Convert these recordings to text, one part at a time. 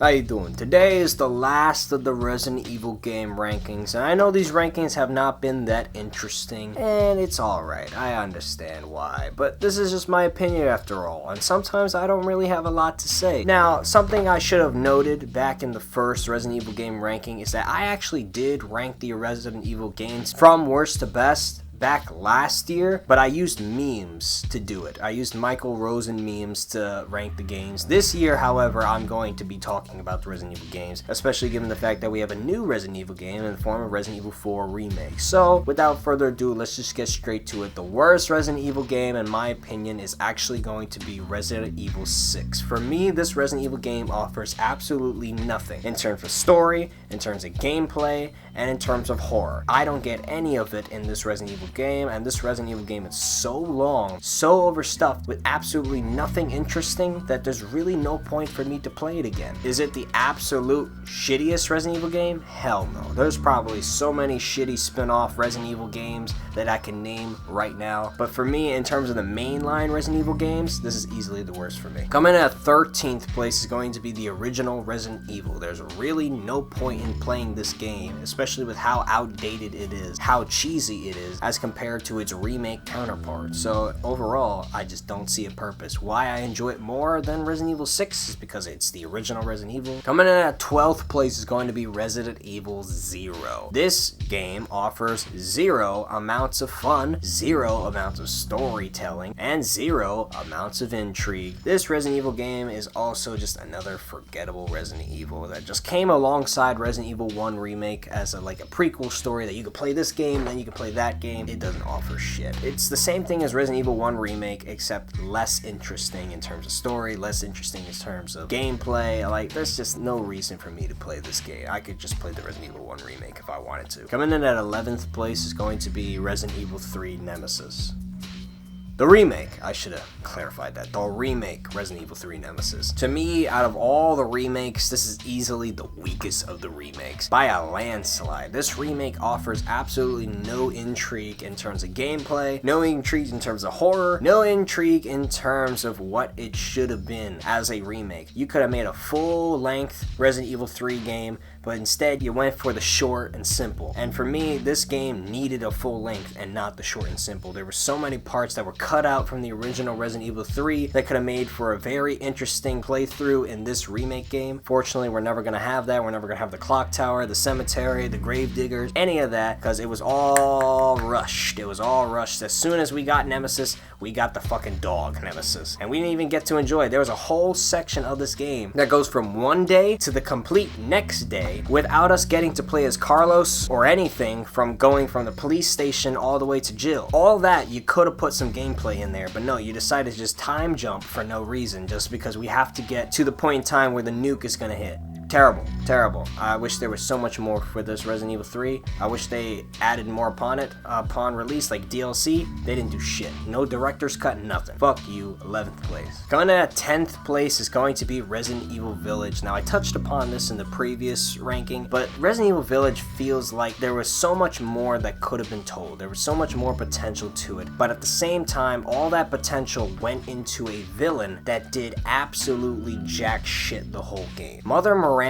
How you doing? Today is the last of the Resident Evil game rankings, and I know these rankings have not been that interesting, and it's alright, I understand why, but this is just my opinion after all, and sometimes I don't really have a lot to say. Now, something I should have noted back in the first Resident Evil game ranking is that I actually did rank the Resident Evil games from worst to best back last year, but I used memes to do it. I used Michael Rosen memes to rank the games. This year, however, I'm going to be talking about the Resident Evil games, especially given the fact that we have a new Resident Evil game in the form of Resident Evil 4 Remake. So, without further ado, let's just get straight to it. The worst Resident Evil game, in my opinion, is actually going to be Resident Evil 6. For me, this Resident Evil game offers absolutely nothing in terms of story, in terms of gameplay, and in terms of horror. I don't get any of it in this Resident Evil game, and this Resident Evil game is so long, so overstuffed with absolutely nothing interesting that there's really no point for me to play it again. Is it the absolute shittiest Resident Evil game? Hell no. There's probably so many shitty spin-off Resident Evil games that I can name right now, but for me, in terms of the mainline Resident Evil games, this is easily the worst for me. Coming in at 13th place is going to be the original Resident Evil. There's really no point in playing this game, especially with how outdated it is, how cheesy it is, as compared to its remake counterpart. So overall, I just don't see a purpose. Why I enjoy it more than Resident Evil 6 is because it's the original Resident Evil. Coming in at 12th place is going to be Resident Evil 0. This game offers 0 amounts of fun, 0 amounts of storytelling, and 0 amounts of intrigue. This Resident Evil game is also just another forgettable Resident Evil that just came alongside Resident Evil 1 Remake as a prequel story that you could play this game, then you can play that game. It doesn't offer shit. It's the same thing as Resident Evil 1 Remake, except less interesting in terms of story, less interesting in terms of gameplay. There's just no reason for me to play this game. I could just play the Resident Evil 1 Remake if I wanted to. Coming in at 11th place is going to be Resident Evil 3 Nemesis. The remake, I should have clarified that. The remake, Resident Evil 3 Nemesis. To me, out of all the remakes, this is easily the weakest of the remakes. By a landslide. This remake offers absolutely no intrigue in terms of gameplay, no intrigue in terms of horror, no intrigue in terms of what it should have been as a remake. You could have made a full-length Resident Evil 3 game, but instead you went for the short and simple. And for me, this game needed a full length and not the short and simple. There were so many parts that were cut out from the original Resident Evil 3 that could have made for a very interesting playthrough in this remake game. Fortunately, we're never going to have that. We're never going to have the clock tower, the cemetery, the grave diggers, any of that, because it was all rushed. It was all rushed. As soon as we got Nemesis, we got the fucking dog Nemesis. And we didn't even get to enjoy it. There was a whole section of this game that goes from one day to the complete next day without us getting to play as Carlos or anything, from going from the police station all the way to Jill. All that, you could have put some gameplay in there, but no, you decided to just time jump for no reason, just because we have to get to the point in time where the nuke is gonna hit. Terrible, terrible. I wish there was so much more for this Resident Evil 3. I wish they added more upon it upon release, like DLC. They didn't do shit. No director's cut, nothing. Fuck you, 11th place. Coming in at 10th place is going to be Resident Evil Village. Now, I touched upon this in the previous ranking, but Resident Evil Village feels like there was so much more that could have been told. There was so much more potential to it, but at the same time, all that potential went into a villain that did absolutely jack shit the whole game. Mother Miranda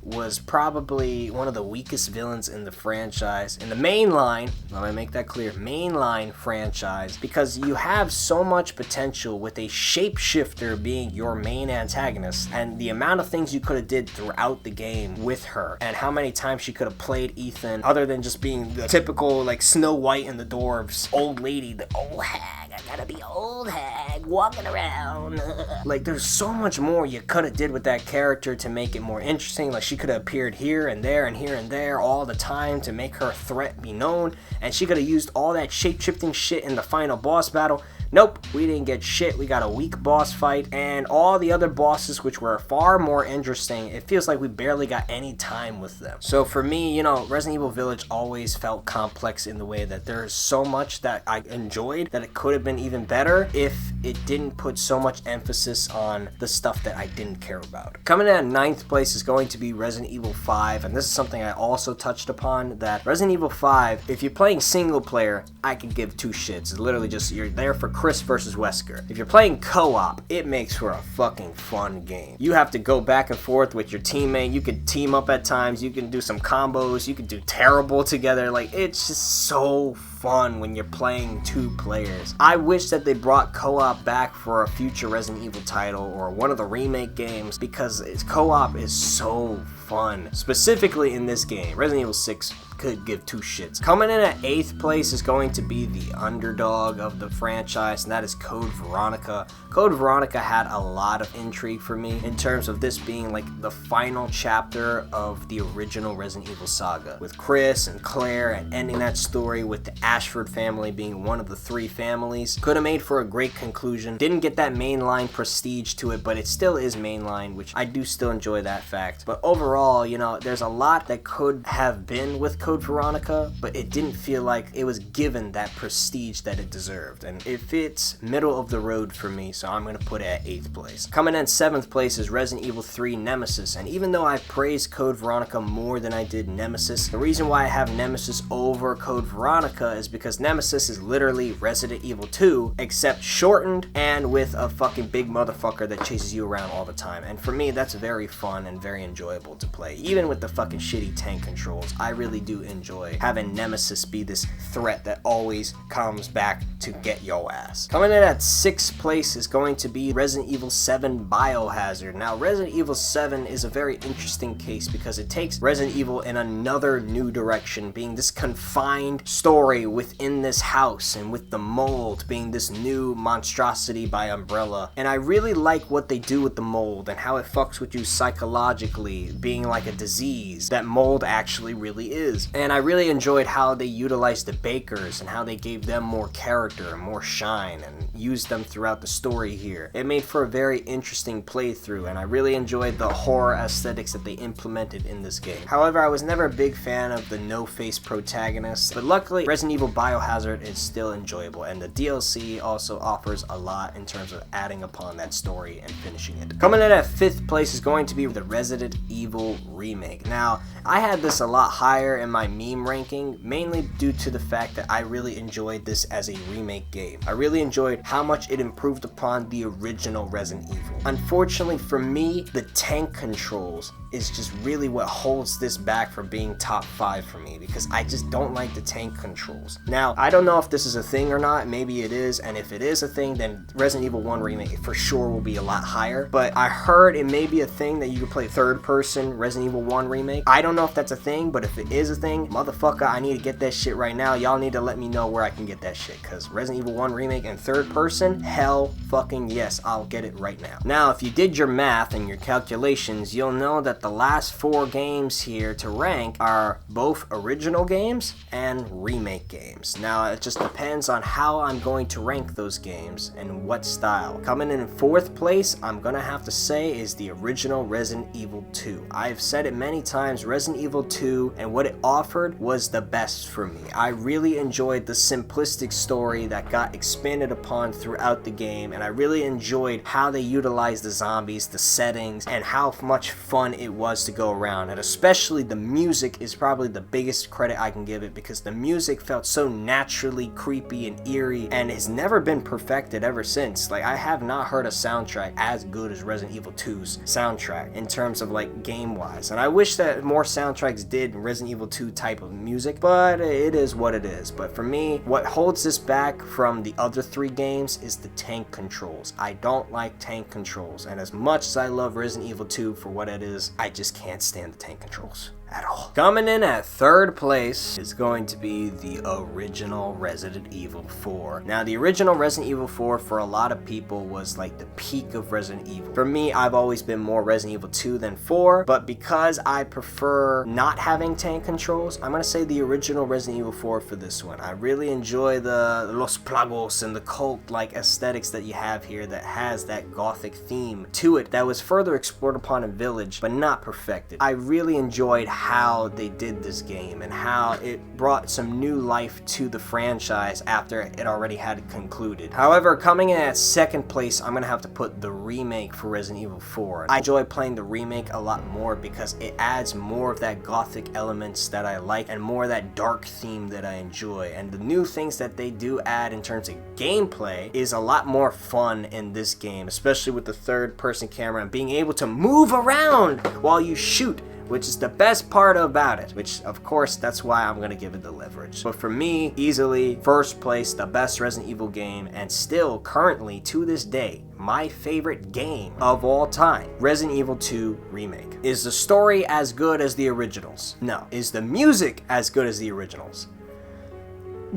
was probably one of the weakest villains in the franchise, in the mainline, let me make that clear, mainline franchise, because you have so much potential with a shapeshifter being your main antagonist, and the amount of things you could have did throughout the game with her, and how many times she could have played Ethan, other than just being the typical, Snow White and the Dwarves, old lady, the old hag, I gotta be old hag, walking around. There's so much more you could have did with that character to make it more interesting. She could have appeared here and there and here and there all the time to make her threat be known, and she could have used all that shape-shifting shit in the final boss battle. Nope, we didn't get shit. We got a weak boss fight, and all the other bosses, which were far more interesting, it feels like we barely got any time with them. So for me, Resident Evil Village always felt complex in the way that there's so much that I enjoyed that it could have been even better if it didn't put so much emphasis on the stuff that I didn't care about. Coming in at 9th place is going to be Resident Evil 5, and this is something I also touched upon, that Resident Evil 5, if you're playing single player, I could give two shits. It's literally just, you're there for Chris versus Wesker. If you're playing co-op, it makes for a fucking fun game. You have to go back and forth with your teammate. You can team up at times. You can do some combos. You can do terrible together. Like, it's just so fun when you're playing 2 players. I wish that they brought co-op back for a future Resident Evil title or one of the remake games, because co-op is so fun. Specifically in this game, Resident Evil 6 could give 2 shits. Coming in at 8th place is going to be the underdog of the franchise, and that is Code Veronica. Code Veronica had a lot of intrigue for me in terms of this being like the final chapter of the original Resident Evil saga, with Chris and Claire, and ending that story with the Ashford family being one of the 3 families. Could have made for a great conclusion. Didn't get that mainline prestige to it, but it still is mainline, which I do still enjoy that fact. But overall, you know, there's a lot that could have been with Code Veronica, but it didn't feel like it was given that prestige that it deserved, and it fits middle of the road for me, so I'm going to put it at 8th place. Coming in 7th place is Resident Evil 3 Nemesis, and even though I praised Code Veronica more than I did Nemesis, the reason why I have Nemesis over Code Veronica is because Nemesis is literally Resident Evil 2, except shortened and with a fucking big motherfucker that chases you around all the time, and for me that's very fun and very enjoyable to play. Even with the fucking shitty tank controls, I really do enjoy having Nemesis be this threat that always comes back to get your ass. Coming in at 6th place is going to be Resident Evil 7 Biohazard. Now, Resident Evil 7 is a very interesting case because it takes Resident Evil in another new direction, being this confined story within this house, and with the mold being this new monstrosity by Umbrella. And I really like what they do with the mold and how it fucks with you psychologically, being like a disease that mold actually really is. And I really enjoyed how they utilized the Bakers and how they gave them more character and more shine and used them throughout the story here. It made for a very interesting playthrough, and I really enjoyed the horror aesthetics that they implemented in this game. However, I was never a big fan of the no-face protagonist, but luckily Resident Evil Biohazard is still enjoyable, and the DLC also offers a lot in terms of adding upon that story and finishing it. Coming in at 5th place is going to be the Resident Evil Remake. Now, I had this a lot higher in my meme ranking, mainly due to the fact that I really enjoyed this as a remake game. I really enjoyed how much it improved upon the original Resident Evil. Unfortunately for me, the tank controls is just really what holds this back from being top 5 for me, because I just don't like the tank controls. Now, I don't know if this is a thing or not, maybe it is, and if it is a thing, then Resident Evil 1 Remake for sure will be a lot higher, but I heard it may be a thing that you can play third person Resident Evil 1 Remake. I don't know if that's a thing, but if it is a thing, motherfucker, I need to get that shit right now. Y'all need to let me know where I can get that shit, because Resident Evil 1 Remake and third person, hell fucking yes, I'll get it right now. Now, if you did your math and your calculations, you'll know that the last 4 games here to rank are both original games and remake games. Now, it just depends on how I'm going to rank those games and what style. Coming in 4th place, I'm gonna have to say, is the original Resident Evil 2. I've said it many times, Resident Evil 2 and what it offered was the best for me. I really enjoyed the simplistic story that got expanded upon throughout the game, and I really enjoyed how they utilized the zombies, the settings, and how much fun it was to go around. And especially the music is probably the biggest credit I can give it, because the music felt so naturally creepy and eerie, and has never been perfected ever since. Like, I have not heard a soundtrack as good as Resident Evil 2's soundtrack in terms of like game wise, and I wish that more soundtracks did Resident Evil 2 type of music, but it is what it is. But for me, what holds this back from the other 3 games is the tank controls. I don't like tank controls, and as much as I love Resident Evil 2 for what it is, I just can't stand the tank controls at all. Coming in at 3rd place is going to be the original Resident Evil 4. Now, the original Resident Evil 4 for a lot of people was like the peak of Resident Evil. For me, I've always been more Resident Evil 2 than 4, but because I prefer not having tank controls, I'm gonna say the original Resident Evil 4 for this one. I really enjoy the Los Plagos and the cult-like aesthetics that you have here that has that gothic theme to it that was further explored upon in Village, but not perfected. I really enjoyed how they did this game and how it brought some new life to the franchise after it already had concluded. However, coming in at second place, I'm gonna have to put the remake for Resident Evil 4. I enjoy playing the remake a lot more because it adds more of that gothic elements that I like and more of that dark theme that I enjoy. And the new things that they do add in terms of gameplay is a lot more fun in this game, especially with the third person camera and being able to move around while you shoot, which is the best part about it, which of course that's why I'm gonna give it the leverage. But for me, easily first place, the best Resident Evil game, and still currently to this day my favorite game of all time, Resident Evil 2 Remake. Is the story as good as the originals? No. Is the music as good as the originals?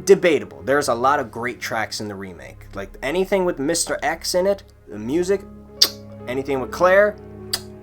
Debatable. There's a lot of great tracks in the remake, like anything with Mr. X in it, the music, anything with Claire,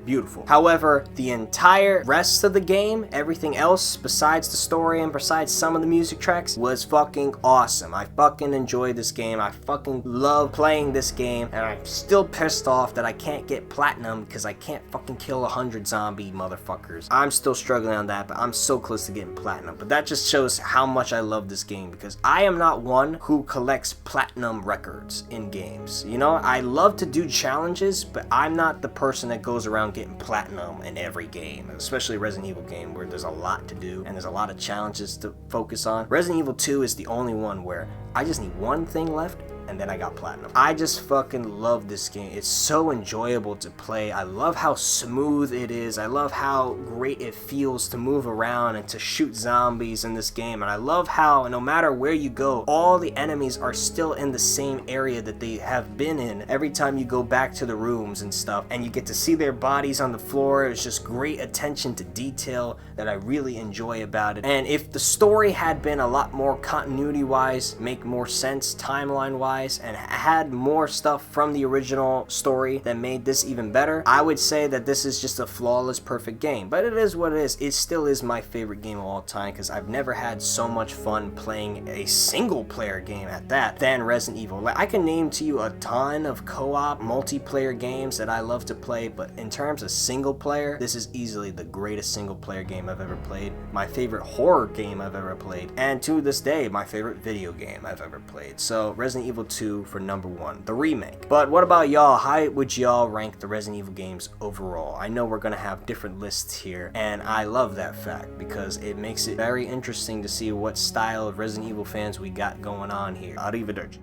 beautiful. However, the entire rest of the game, everything else besides the story and besides some of the music tracks, was fucking awesome. I fucking enjoyed this game. I fucking love playing this game, and I'm still pissed off that I can't get platinum because I can't fucking kill 100 zombie motherfuckers. I'm still struggling on that, but I'm so close to getting platinum. But that just shows how much I love this game, because I am not one who collects platinum records in games. You know, I love to do challenges, but I'm not the person that goes around getting platinum in every game, especially Resident Evil game where there's a lot to do and there's a lot of challenges to focus on. Resident Evil 2 is the only one where I just need one thing left and then I got platinum. I just fucking love this game. It's so enjoyable to play. I love how smooth it is. I love how great it feels to move around and to shoot zombies in this game. And I love how no matter where you go, all the enemies are still in the same area that they have been in every time you go back to the rooms and stuff, and you get to see their bodies on the floor. It's just great attention to detail that I really enjoy about it. And if the story had been a lot more continuity wise, make more sense timeline wise, and had more stuff from the original story that made this even better, I would say that this is just a flawless, perfect game. But it is what it is. It still is my favorite game of all time because I've never had so much fun playing a single player game at that than Resident Evil. Like, I can name to you a ton of co-op multiplayer games that I love to play, but in terms of single player, this is easily the greatest single player game I've ever played, my favorite horror game I've ever played, and to this day, my favorite video game I've ever played. So Resident Evil 2 for number one, the remake. But what about y'all? How would y'all rank the Resident Evil games overall? I know we're gonna have different lists here, and I love that fact because it makes it very interesting to see what style of Resident Evil fans we got going on here. Arrivederci.